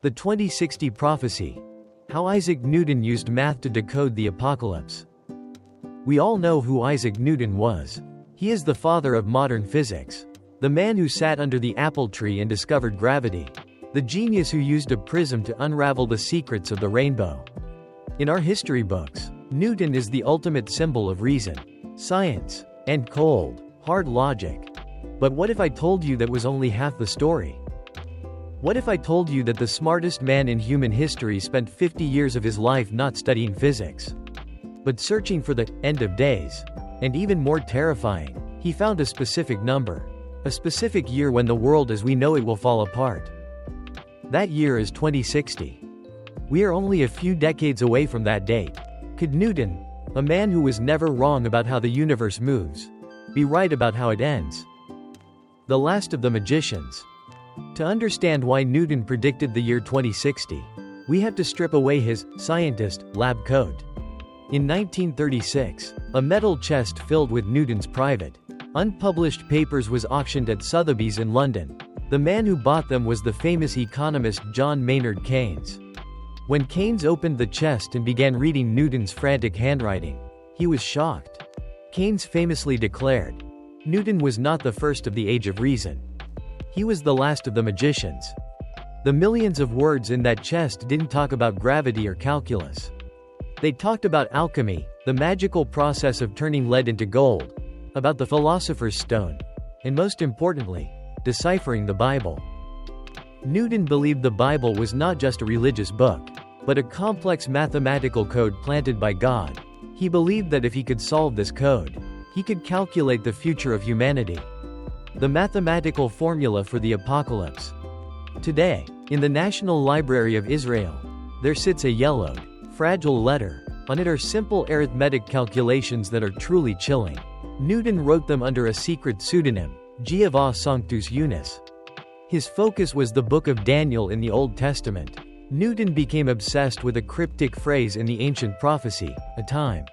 The 2060 Prophecy. How Isaac Newton used math to decode the apocalypse. We all know who Isaac Newton was. He is the father of modern physics. The man who sat under the apple tree and discovered gravity. The genius who used a prism to unravel the secrets of the rainbow. In our history books, Newton is the ultimate symbol of reason, science, and cold, hard logic. But what if I told you that was only half the story? What if I told you that the smartest man in human history spent 50 years of his life not studying physics, but searching for the end of days? And even more terrifying, he found a specific number, a specific year when the world as we know it will fall apart. That year is 2060. We are only a few decades away from that date. Could Newton, a man who was never wrong about how the universe moves, be right about how it ends? The last of the magicians. To understand why Newton predicted the year 2060, we have to strip away his scientist lab coat. In 1936, a metal chest filled with Newton's private, unpublished papers was auctioned at Sotheby's in London. The man who bought them was the famous economist John Maynard Keynes. When Keynes opened the chest and began reading Newton's frantic handwriting, he was shocked. Keynes famously declared, "Newton was not the first of the age of reason. He was the last of the magicians." The millions of words in that chest didn't talk about gravity or calculus. They talked about alchemy, the magical process of turning lead into gold, about the philosopher's stone, and most importantly, deciphering the Bible. Newton believed the Bible was not just a religious book, but a complex mathematical code planted by God. He believed that if he could solve this code, he could calculate the future of humanity. The mathematical formula for the apocalypse. Today, in the National Library of Israel, there sits a yellowed, fragile letter. On it are simple arithmetic calculations that are truly chilling. Newton wrote them under a secret pseudonym, Jehovah Sanctus Unus. His focus was the Book of Daniel in the Old Testament. Newton became obsessed with a cryptic phrase in the ancient prophecy, a time,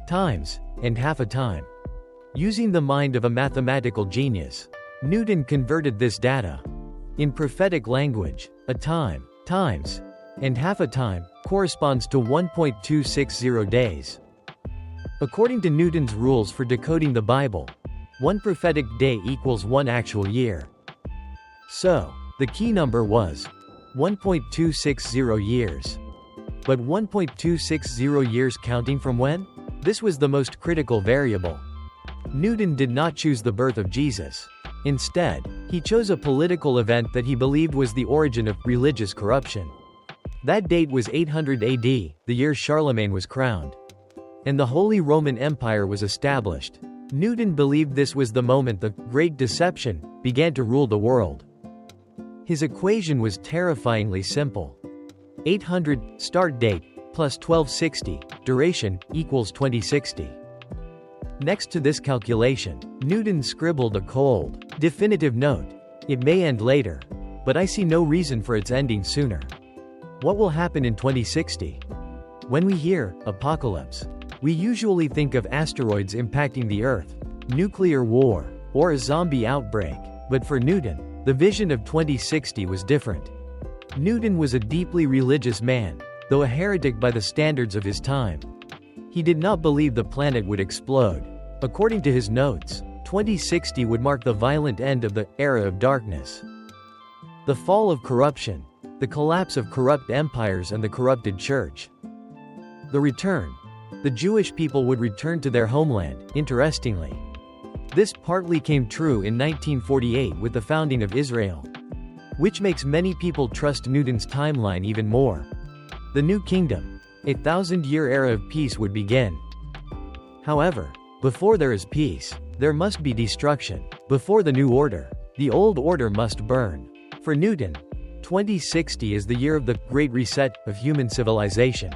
times, and half a time. Using the mind of a mathematical genius, Newton converted this data. In prophetic language, a time, times, and half a time, corresponds to 1.260 days. According to Newton's rules for decoding the Bible, one prophetic day equals one actual year. So, the key number was 1.260 years. But 1.260 years counting from when? This was the most critical variable. Newton did not choose the birth of Jesus. Instead, he chose a political event that he believed was the origin of religious corruption. That date was 800 AD, the year Charlemagne was crowned, and the Holy Roman Empire was established. Newton believed this was the moment the Great Deception began to rule the world. His equation was terrifyingly simple. 800, start date, plus 1260, duration, equals 2060. Next to this calculation, Newton scribbled a cold, definitive note. It may end later, but I see no reason for its ending sooner. What will happen in 2060? When we hear apocalypse, we usually think of asteroids impacting the Earth, nuclear war, or a zombie outbreak. But for Newton, the vision of 2060 was different. Newton was a deeply religious man, though a heretic by the standards of his time. He did not believe the planet would explode. According to his notes, 2060 would mark the violent end of the era of darkness. The fall of corruption, the collapse of corrupt empires and the corrupted church. The return. The Jewish people would return to their homeland, interestingly. This partly came true in 1948 with the founding of Israel, which makes many people trust Newton's timeline even more. The New Kingdom, a 1,000-year era of peace would begin. However, before there is peace, there must be destruction. Before the new order, the old order must burn. For Newton, 2060 is the year of the Great Reset of human civilization.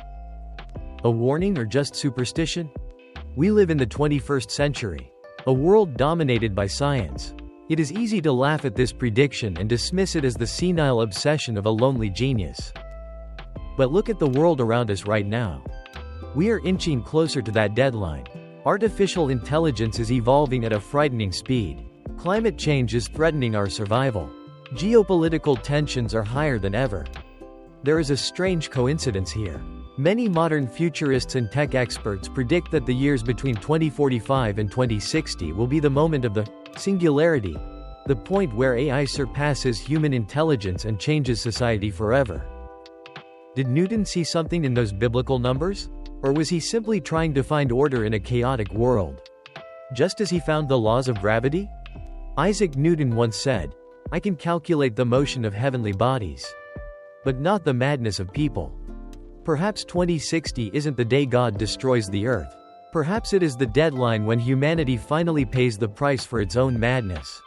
A warning or just superstition? We live in the 21st century, a world dominated by science. It is easy to laugh at this prediction and dismiss it as the senile obsession of a lonely genius. But look at the world around us right now. We are inching closer to that deadline. Artificial intelligence is evolving at a frightening speed. Climate change is threatening our survival. Geopolitical tensions are higher than ever. There is a strange coincidence here. Many modern futurists and tech experts predict that the years between 2045 and 2060 will be the moment of the singularity, the point where AI surpasses human intelligence and changes society forever. Did Newton see something in those biblical numbers? Or was he simply trying to find order in a chaotic world? Just as he found the laws of gravity? Isaac Newton once said, "I can calculate the motion of heavenly bodies, but not the madness of people." Perhaps 2060 isn't the day God destroys the earth. Perhaps it is the deadline when humanity finally pays the price for its own madness.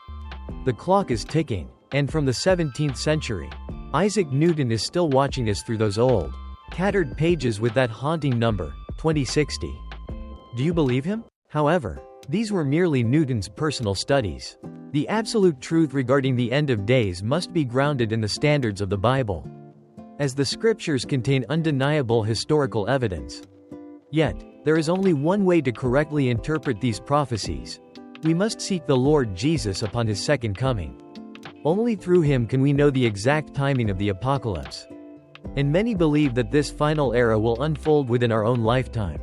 The clock is ticking, and from the 17th century, Isaac Newton is still watching us through those old, tattered pages with that haunting number, 2060. Do you believe him? However, these were merely Newton's personal studies. The absolute truth regarding the end of days must be grounded in the standards of the Bible, as the scriptures contain undeniable historical evidence. Yet, there is only one way to correctly interpret these prophecies. We must seek the Lord Jesus upon his second coming. Only through him can we know the exact timing of the apocalypse. And many believe that this final era will unfold within our own lifetime.